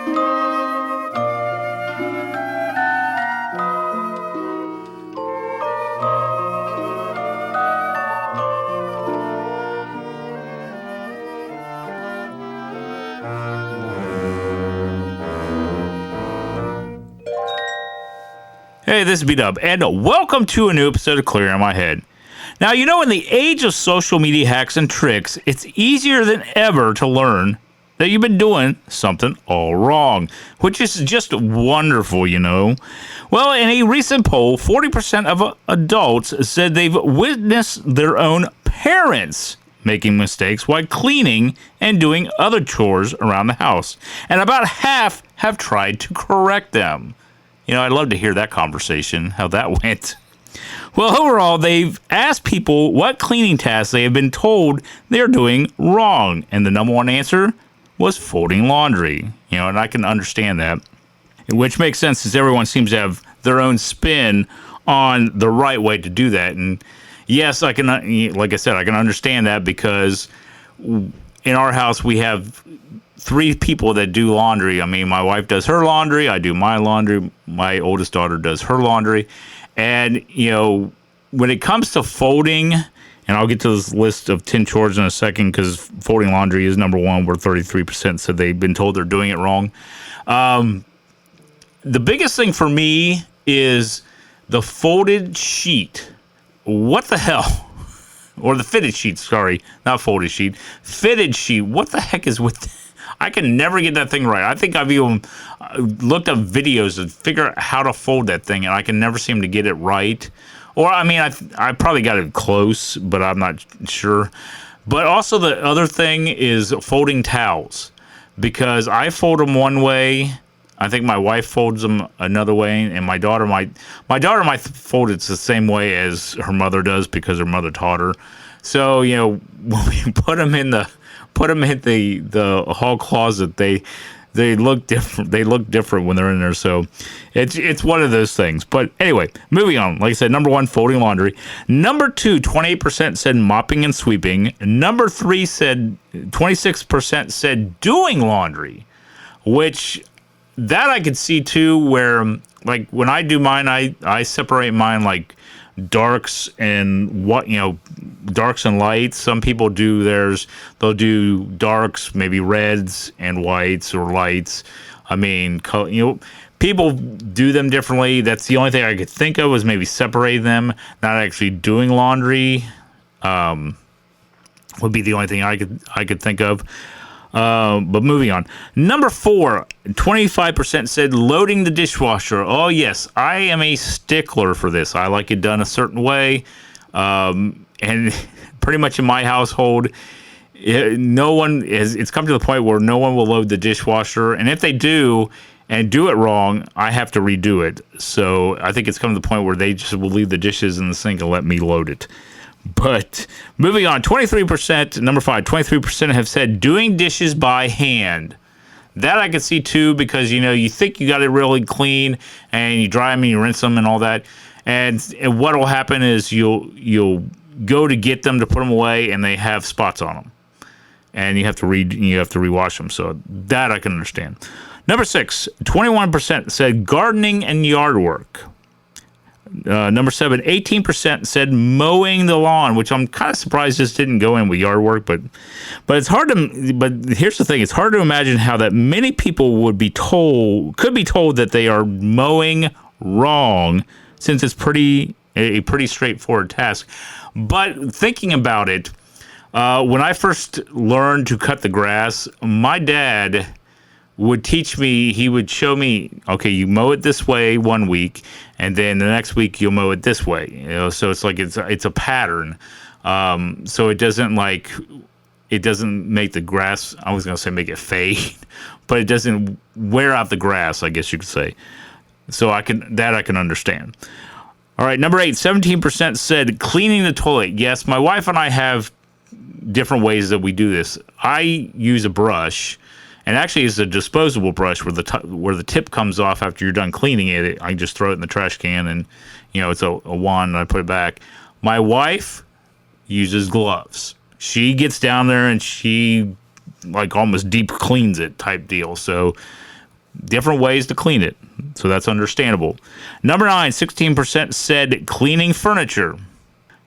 Hey, this is B-Dub, and welcome to a new episode of Clear in My Head. Now, you know, in the age of social media hacks and tricks, it's easier than ever to learn that you've been doing something all wrong, which is just wonderful, you know. Well, in a recent poll, 40% of adults said they've witnessed their own parents making mistakes while cleaning and doing other chores around the house, and about half have tried to correct them. You know, I'd love to hear that conversation, how that went. Well, overall, they've asked people what cleaning tasks they have been told they're doing wrong. And the number one answer was folding laundry. You know, and I can understand that. Which makes sense since everyone seems to have their own spin on the right way to do that. And yes, I can, like I said, I can understand that because in our house we have 3 people that do laundry. I mean, my wife does her laundry, I do my laundry, my oldest daughter does her laundry. And, you know, when it comes to folding, and I'll get to this list of 10 chores in a second because folding laundry is number one, where 33% said they've been told they're doing it wrong. The biggest thing for me is the folded sheet. What the hell? Or the fitted sheet, sorry, not folded sheet. Fitted sheet. What the heck is with I can never get that thing right. I think I've even looked up videos to figure out how to fold that thing, and I can never seem to get it right. Or, I mean, I probably got it close, but I'm not sure. But also the other thing is folding towels, because I fold them one way. I think my wife folds them another way, and my daughter might fold it the same way as her mother does because her mother taught her. So, you know, when we put them in the hall closet, they look different. They look different when they're in there. So it's one of those things. But anyway, moving on. Like I said, number 1, folding laundry. Number 2, 28% said mopping and sweeping. Number 3 said 26% said doing laundry, which that I could see too. Where like when I do mine, I separate mine like darks and darks and lights. Some people do theirs, they'll do darks, maybe reds and whites, or lights. I mean, people do them differently. That's the only thing I could think of, was maybe separate them, not actually doing laundry. Would be the only thing I could think of. But moving on. Number 4, 25% said loading the dishwasher. Oh, yes. I am a stickler for this. I like it done a certain way. And pretty much in my household, it's come to the point where no one will load the dishwasher. And if they do and do it wrong, I have to redo it. So I think it's come to the point where they just will leave the dishes in the sink and let me load it. But moving on, 23%, number 5, 23% have said doing dishes by hand. That I could see too, because, you know, you think you got it really clean and you dry them and you rinse them and all that. And what will happen is you'll go to get them to put them away and they have spots on them. And you have to rewash them. So that I can understand. Number 6, 21% said gardening and yard work. Number 7, 18% said mowing the lawn, which I'm kind of surprised this didn't go in with yard work, but it's hard to. But here's the thing: it's hard to imagine how that many people could be told that they are mowing wrong, since it's a pretty straightforward task. But thinking about it, when I first learned to cut the grass, my dad would teach me. He would show me, okay, you mow it this way one week, and then the next week you'll mow it this way. You know, so it's like it's a pattern. So it doesn't make the grass. I was gonna say make it fade, but it doesn't wear out the grass, I guess you could say. So I can understand. All right, number 8, 17% said cleaning the toilet. Yes, my wife and I have different ways that we do this. I use a brush. And actually, it's a disposable brush where the tip comes off after you're done cleaning it. I can just throw it in the trash can, and it's a wand, and I put it back. My wife uses gloves. She gets down there and she like almost deep cleans it type deal. So different ways to clean it. So that's understandable. Number 9, 16% said cleaning furniture.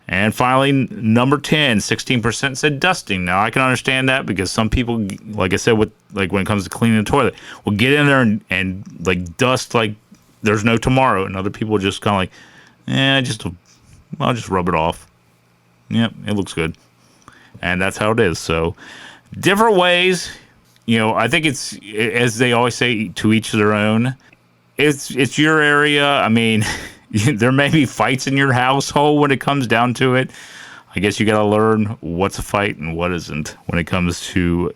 And finally, number 10, 16% said dusting. Now, I can understand that because some people, like I said, when it comes to cleaning the toilet, will get in there and like dust like there's no tomorrow. And other people just kind of like, I'll just rub it off. Yep, it looks good. And that's how it is. So, different ways. I think it's, as they always say, to each their own. It's your area. I mean, there may be fights in your household when it comes down to it. I guess you got to learn what's a fight and what isn't when it comes to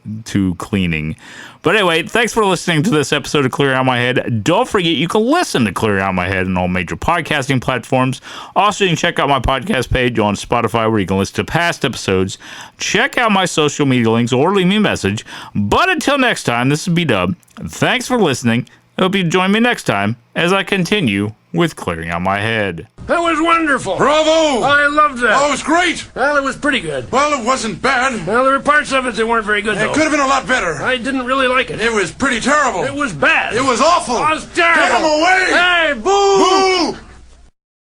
cleaning. But anyway, thanks for listening to this episode of Clearing Out My Head. Don't forget, you can listen to Clearing Out My Head on all major podcasting platforms. Also, you can check out my podcast page on Spotify where you can listen to past episodes. Check out my social media links or leave me a message. But until next time, this is B-Dub. Thanks for listening. I hope you join me next time as I continue with Clearing Out My Head. That was wonderful. Bravo! I loved that. Oh, it was great. Well, it was pretty good. Well, it wasn't bad. Well, there were parts of it that weren't very good, though. It could have been a lot better. I didn't really like it. It was pretty terrible. It was bad. It was awful. It was terrible. Get him away! Hey, boo! Boo!